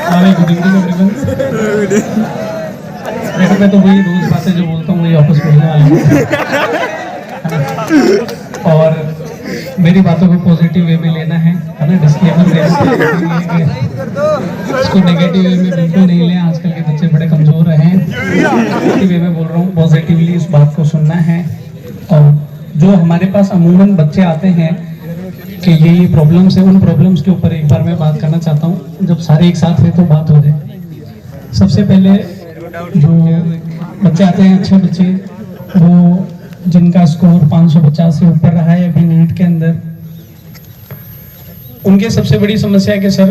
Good evening everyone. देखो मैं तो वही रोज बातें जो बोलता हूँ वही वापस बोलने वाला हूँ और मेरी बातों को पॉजिटिव वे में लेना है ना। डिस्क्लेमर देना इसको नेगेटिव वे में बिल्कुल नहीं लें। आजकल के बच्चे बड़े कमजोर हैं। पॉजिटिव वे में बोल रहा हूँ, पॉजिटिवली इस बात को सुनना है। और जो हमारे पास अमूमन बच्चे आते हैं कि ये प्रॉब्लम्स है, उन प्रॉब्लम्स के ऊपर एक बार मैं बात करना चाहता हूँ। जब सारे एक साथ हैं तो बात हो जाए। सबसे पहले जो बच्चे आते हैं, अच्छे बच्चे, वो जिनका स्कोर 550 से ऊपर रहा है अभी नीट के अंदर, उनके सबसे बड़ी समस्या है कि सर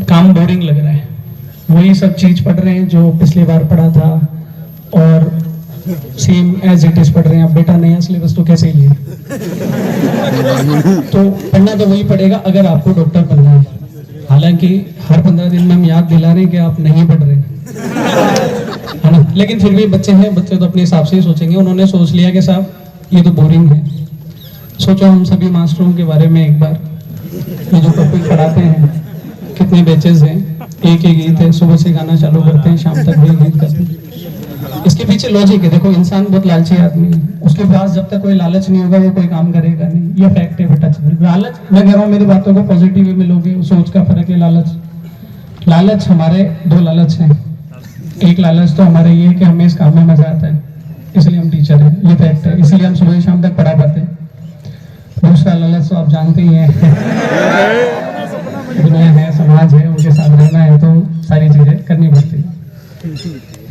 काम बोरिंग लग रहा है। वही सब चीज पढ़ रहे हैं जो पिछली बार पढ़ा था और सेम एज इट इज पढ़ रहे हैं। अब बेटा नया सिलेबस तो कैसे लिए तो पढ़ना तो वही पड़ेगा अगर आपको डॉक्टर बनना है। हालांकि हर 15 दिन में हम याद दिला रहे हैं कि आप नहीं पढ़ रहे है ना, लेकिन फिर भी बच्चे हैं, बच्चे तो अपने हिसाब से ही सोचेंगे। उन्होंने सोच लिया कि साहब ये तो बोरिंग है। सोचो हम सभी मास्टरों के बारे में एक बार, ये जो टॉपिक पढ़ाते हैं, कितने बैचेस हैं, एक ही गीत है, सुबह से गाना चालू करते हैं, शाम तक भी गीत करते हैं। इसके पीछे लॉजिक है। देखो इंसान बहुत लालची आदमी है, उसके पास जब तक कोई लालच नहीं होगा वो कोई काम करेगा नहीं। ये फैक्ट है बेटा। लालच, मैं कह रहा हूँ मेरी बातों को पॉजिटिव वे में लोगे, सोच का फर्क है। लालच हमारे दो लालच हैं। एक लालच तो हमारे ये कि हमें इस काम में मजा आता है, इसलिए हम टीचर हैं, ये फैक्ट है, इसलिए हम सुबह शाम तक पढ़ा पाते हैं। दूसरा लालच तो आप जानते ही हैं, दुनिया है, समाज है, उनके साथ रहना है तो सारी चीजें करनी पड़ती है।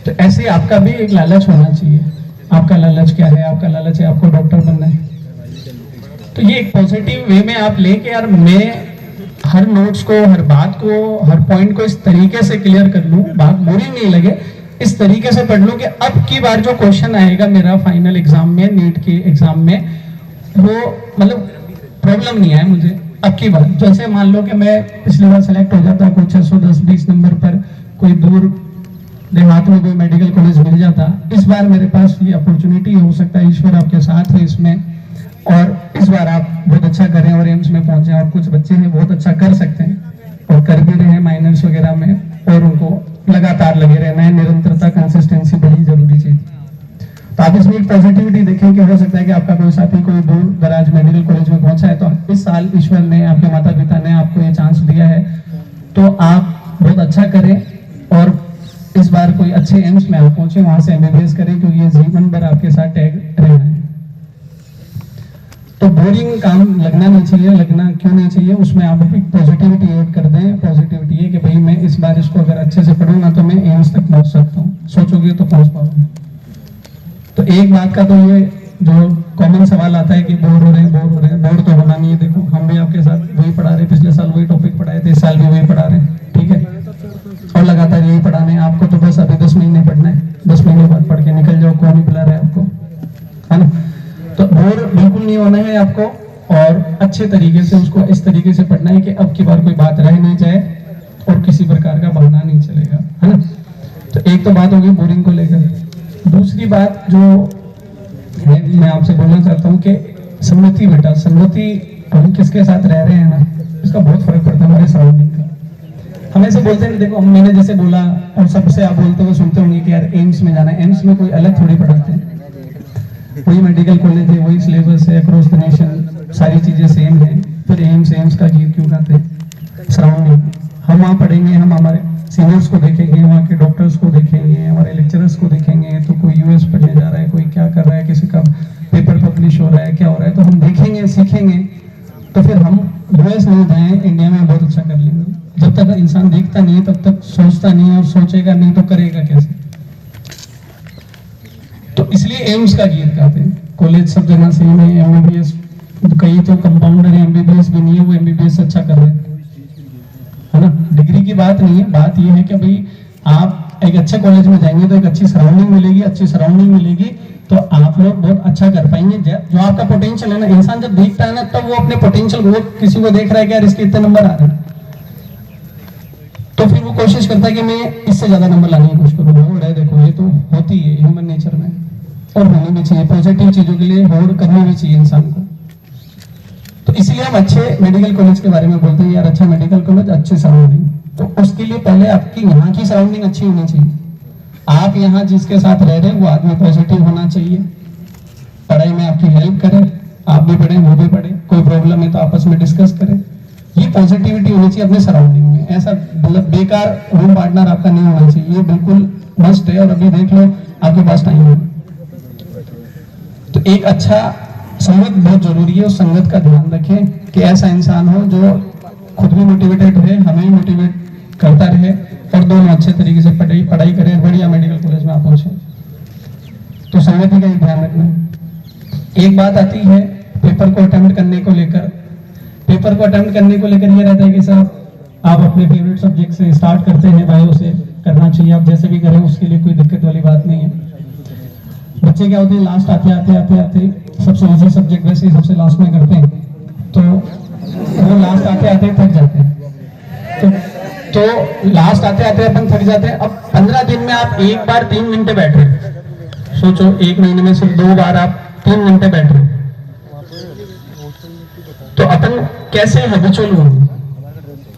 तो ऐसे आपका भी एक लालच होना चाहिए। आपका लालच क्या है? आपका लालच है आपको डॉक्टर बनना है। तो ये एक पॉजिटिव वे में आप लेके, यार मैं हर नोट्स को, हर बात को, हर पॉइंट को इस तरीके से क्लियर कर लूं, बात बोरिंग नहीं लगे, इस तरीके से पढ़ लूं कि अब की बार जो क्वेश्चन आएगा मेरा फाइनल एग्जाम में, नीट के एग्जाम में, वो मतलब प्रॉब्लम नहीं आए मुझे अब की बार। जैसे मान लो कि मैं पिछली बार सेलेक्ट हो जाता कोई 610-20 नंबर पर, कोई दूर देहात में कोई मेडिकल कॉलेज मिल जाता। इस बार मेरे पास ये अपॉर्चुनिटी हो सकता है, ईश्वर आपके साथ है इसमें, और इस बार आप बहुत अच्छा करें और एम्स में पहुंचे। और कुछ बच्चे हैं बहुत अच्छा कर सकते हैं और कर भी रहे हैं माइनर्स वगैरह में, और उनको लगातार लगे रहना है। निरंतरता, कंसिस्टेंसी बड़ी जरूरी चीज। तो आप इसमें एक पॉजिटिविटी देखें कि हो सकता है कि आपका कोई साथी कोई दूर दराज मेडिकल कॉलेज में पहुंचा है, तो इस साल ईश्वर ने, आपके माता पिता ने आपको ये चांस दिया है, तो आप बहुत अच्छा करें और इस बार कोई अच्छे एम्स में आप पहुंचे, वहां से एमबीबीएस करें, क्योंकि ये जीवन भर आपके साथ टैग रहना है। तो बोरिंग काम लगना नहीं चाहिए। लगना क्यों नहीं चाहिए? उसमें आप एक पॉजिटिविटी ऐड कर दें। पॉजिटिविटी है कि भाई मैं इस बार इसको अगर अच्छे से पढ़ूंगा तो मैं एम्स तक पहुंच सकता हूँ। सोचोगे तो पहुंच पाओगे। तो एक बात का तो ये जो कॉमन सवाल आता है कि बोर हो रहे हैं। बोर तो होना नहीं है। देखो हम भी आपके साथ वही पढ़ा रहे, पिछले साल वही टॉपिक पढ़ाए थे, इस साल भी वही पढ़ा रहे हैं, ठीक है, और लगातार यही पढ़ाने हैं आपको। तो बस अभी 10 महीने पढ़ना है, 10 महीने बाद पढ़ के निकल जाओ, कौन ही बुला रहा है आपको, है ना। तो बोर बिल्कुल नहीं होना है आपको, और अच्छे तरीके से उसको इस तरीके से पढ़ना है कि अब की बार कोई बात रह नहीं जाए और किसी प्रकार का बहाना नहीं चलेगा, है ना। तो एक तो बात होगी बोरिंग को लेकर। दूसरी बात जो है मैं आपसे बोलना चाहता हूँ कि संगति, बेटा संगति, हम किसके साथ रह रहे हैं ना, इसका बहुत फर्क पड़ता है हमारे सराउंडिंग का। हम ऐसे बोलते हैं, देखो मैंने जैसे बोला और सबसे आप बोलते हुए सुनते होंगे कि यार एम्स में जाना है। एम्स में कोई अलग थोड़ी पढ़ाते हैं, वही मेडिकल कॉलेज है, वही सिलेबस है, अक्रॉस द नेशन सारी चीजें सेम है। फिर एम्स का गीत क्यों गाते हैं? सराउंडिंग, हम वहाँ पढ़ेंगे, हम हमारे सीनियर्स को देखेंगे, वहाँ के डॉक्टर्स को देखेंगे, हमारे लेक्चरर्स को देखेंगे। तो कोई यूएस पढ़ने जा रहा है, कोई क्या कर रहा है, किसी का पेपर पब्लिश हो रहा है, क्या हो रहा है, तो हम देखेंगे, सीखेंगे। तो फिर हम यूएस नहीं जाए, इंडिया में बहुत अच्छा कर लेंगे। जब तक इंसान देखता नहीं है तब तक सोचता नहीं है, और सोचेगा नहीं तो करेगा कैसे। तो इसलिए एम्स का गीत गाते हैं। कॉलेज सब जगह सेम है, एमबीबीएस, कई तो कंपाउंडर है, एमबीबीएस भी नहीं है, वो एमबीबीएस अच्छा कर रहे हैं, है ना। डिग्री की बात नहीं है, बात ये है कि भाई आप एक अच्छे कॉलेज में जाएंगे तो एक अच्छी सराउंडिंग मिलेगी, अच्छी सराउंडिंग मिलेगी तो आप लोग बहुत अच्छा कर पाएंगे। जो आपका पोटेंशियल है ना, इंसान जब देखता है ना तब वो अपने पोटेंशियल, वो किसी को देख रहा है कि यार इसके इतने नंबर आ रहे हैं, तो फिर वो कोशिश करता है कि मैं इससे ज्यादा नंबर लाने की कोशिश करूँ। होड़ है, देखो ये तो होती है ह्यूमन नेचर में, और होनी भी चाहिए। पॉजिटिव चीजों के लिए होड़ करनी भी चाहिए इंसान को। तो इसलिए हम अच्छे मेडिकल कॉलेज के बारे में बोलते हैं, यार अच्छा मेडिकल कॉलेज, अच्छे सराउंडिंग। तो उसके लिए पहले आपकी यहाँ की सराउंडिंग अच्छी होनी चाहिए। आप यहाँ जिसके साथ रह रहे हैं वो आदमी पॉजिटिव होना चाहिए, पढ़ाई में आपकी हेल्प करे, आप भी पढ़े वो भी पढ़े, कोई प्रॉब्लम है तो आपस में डिस्कस करें। ये पॉजिटिविटी होनी चाहिए अपने सराउंडिंग में। ऐसा मतलब बेकार रूम पार्टनर आपका नहीं होना चाहिए, ये बिल्कुल मस्ट है। और अभी देख लो आपके पास टाइम है, तो एक अच्छा संगत बहुत जरूरी है। उस संगत का ध्यान रखें कि ऐसा इंसान हो जो खुद भी मोटिवेटेड रहे, हमें मोटिवेट करता रहे, और दोनों अच्छे तरीके से पढ़ाई करें, बढ़िया मेडिकल कॉलेज में आप पहुंचे। तो संगति का ही ध्यान रखना है। एक बात आती है पेपर को अटेम्प्ट करने को लेकर। पेपर को अटेम्प्ट करने को लेकर ये रहता है कि साहब आप अपने फेवरेट सब्जेक्ट से स्टार्ट करते हैं, बायो से करना चाहिए, आप जैसे भी करें उसके लिए कोई दिक्कत वाली बात नहीं है। बच्चे क्या होते हैं लास्ट आते सबसे इजी सब्जेक्ट वैसे ही सबसे लास्ट में करते हैं, तो वो लास्ट आते थक जाते हैं। तो लास्ट आते अपन थक जाते हैं। अब 15 दिन में आप एक बार 3 घंटे बैठ रहे, सोचो 1 महीने में सिर्फ 2 बार आप 3 घंटे बैठ रहे, तो अपन कैसे हैबिचुअल होंगे।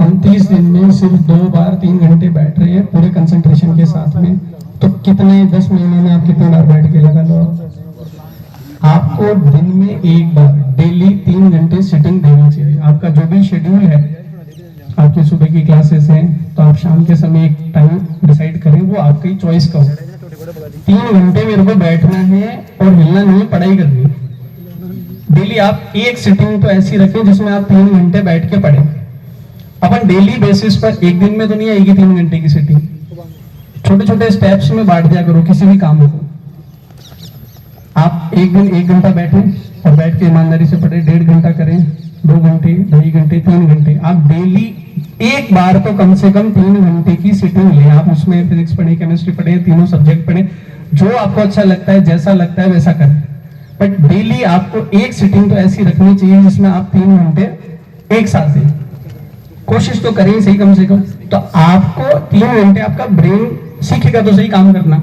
हम 30 दिन में सिर्फ 2 बार 3 घंटे बैठ रहे हैं पूरे कंसंट्रेशन के साथ में, तो कितने 10 महीने में आप कितने बार बैठ के लगा लो। आपको दिन में एक बार डेली 3 घंटे सिटिंग देनी चाहिए। आपका जो भी शेड्यूल है, आपकी सुबह की क्लासेस हैं तो आप शाम के समय एक टाइम डिसाइड करें, वो आपकी चॉइस का हो। 3 घंटे मेरे को बैठना है और हिलना नहीं, पढ़ाई करनी है। डेली आप एक सिटिंग तो ऐसी रखें जिसमें आप 3 घंटे बैठ के पढ़ें। अपन डेली बेसिस पर, एक दिन में तो नहीं आएगी 3 घंटे की सिटिंग, छोटे छोटे स्टेप्स में बांट दिया करो किसी भी काम को। आप एक दिन 1 घंटा बैठें और बैठ के ईमानदारी से पढ़े, 1.5 घंटा करें, 2 घंटे, 2.5 घंटे, 3 घंटे। आप डेली एक बार तो कम से कम 3 घंटे की सिटिंग लें। आप उसमें फिजिक्स पढ़े, केमिस्ट्री पढ़े, तीनों सब्जेक्ट पढ़े, जो आपको अच्छा लगता है, जैसा लगता है वैसा करें। बट डेली आपको एक सिटिंग तो ऐसी रखनी चाहिए जिसमें आप 3 घंटे एक साथ दें। कोशिश तो करें सही कम से कम। तो आपको 3 घंटे आपका ब्रेन सीखेगा तो सही काम करना।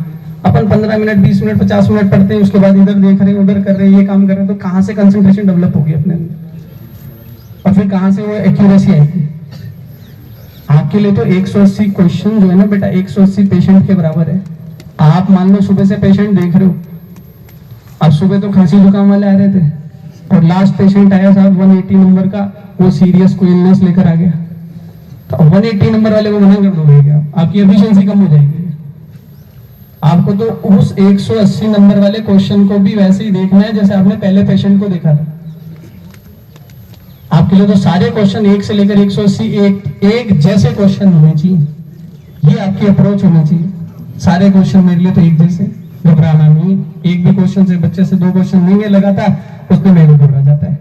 अपन 15 मिनट, 20 मिनट, 50 मिनट पढ़ते हैं, उसके बाद इधर देख रहे हैं, उधर कर रहे हैं, ये काम कर रहे हैं, तो कहां से कंसंट्रेशन डेवलप होगी अपने अंदर, और फिर कहां से वो एक्यूरेसी आएगी। आपके लिए तो 180 क्वेश्चन जो है ना बेटा, 180 पेशेंट के बराबर है। आप मान लो सुबह से पेशेंट देख रहे हो, अब सुबह तो खांसी जुकाम वाले आ रहे थे और लास्ट पेशेंट आया साहब 180 नंबर का, वो सीरियस कोई इलनेस लेकर आ गया, तो 180 नंबर वाले को मना कर दोगे क्या? आपकी एफिशिएंसी कम हो जाएगी। आपको तो उस 180 नंबर वाले क्वेश्चन को भी वैसे ही देखना है जैसे आपने पहले पेशेंट को देखा था। आपके लिए तो सारे क्वेश्चन 1 से लेकर 180 एक जैसे क्वेश्चन होने चाहिए। ये आपकी अप्रोच होनी चाहिए। सारे क्वेश्चन मेरे लिए तो एक जैसे, घबराना नहीं। एक भी क्वेश्चन से बच्चे से 2 क्वेश्चन नहीं है लगाता, उसमें मेरे को घबरा जाता है,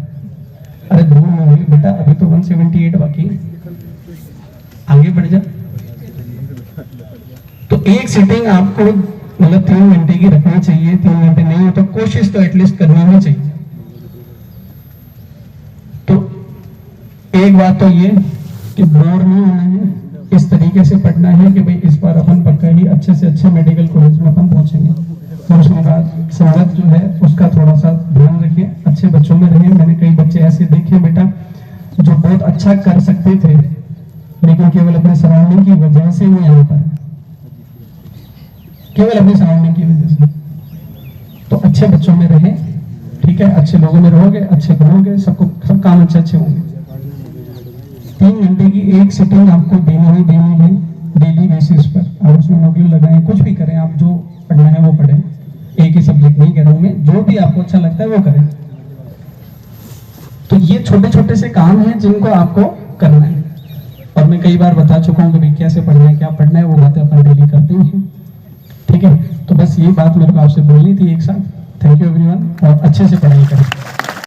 अरे 2 हो गए बेटा, अभी तो 178 बाकी है, आगे बढ़ जा। तो एक सिटिंग आपको मतलब 3 घंटे की रखनी चाहिए। 3 घंटे नहीं हो तो कोशिश तो एटलीस्ट करनी ही चाहिए। तो एक बात तो ये कि बोर नहीं होना है, इस तरीके से पढ़ना है कि भाई इस बार अपन पक्का ही अच्छे से अच्छे मेडिकल कॉलेज में अपन पहुंचेंगे। और उसके बाद संगत जो है उसका थोड़ा सा ध्यान रखें, अच्छे बच्चों में रहें। मैंने कई बच्चे ऐसे देखे बेटा जो बहुत अच्छा कर सकते थे, लेकिन केवल अपने सराउंडिंग की वजह से वो यहाँ पर, केवल अपनी सराउंडिंग की वजह से। तो अच्छे बच्चों में रहें, ठीक है, अच्छे लोगों में रहोगे, अच्छे बनोगे, सब काम अच्छे होंगे। 3 घंटे की एक सिटिंग आपको देनी है डेली बेसिस पर। आप उसमें मॉड्यूल लगाएं, कुछ भी करें, आप जो पढ़ना है वो पढ़ें। एक ही सब्जेक्ट नहीं कह रहा हूं मैं, जो भी आपको अच्छा लगता है वो करें। तो ये छोटे छोटे से काम हैं जिनको आपको करना है, और मैं कई बार बता चुका हूं कि भाई कैसे पढ़ना है, क्या पढ़ना है, वो बातें अपन डेली करते हैं, ठीक है। तो बस ये बात मेरे को आपसे बोलनी थी एक साथ। थैंक यू एवरीवन, और अच्छे से पढ़ाई करें।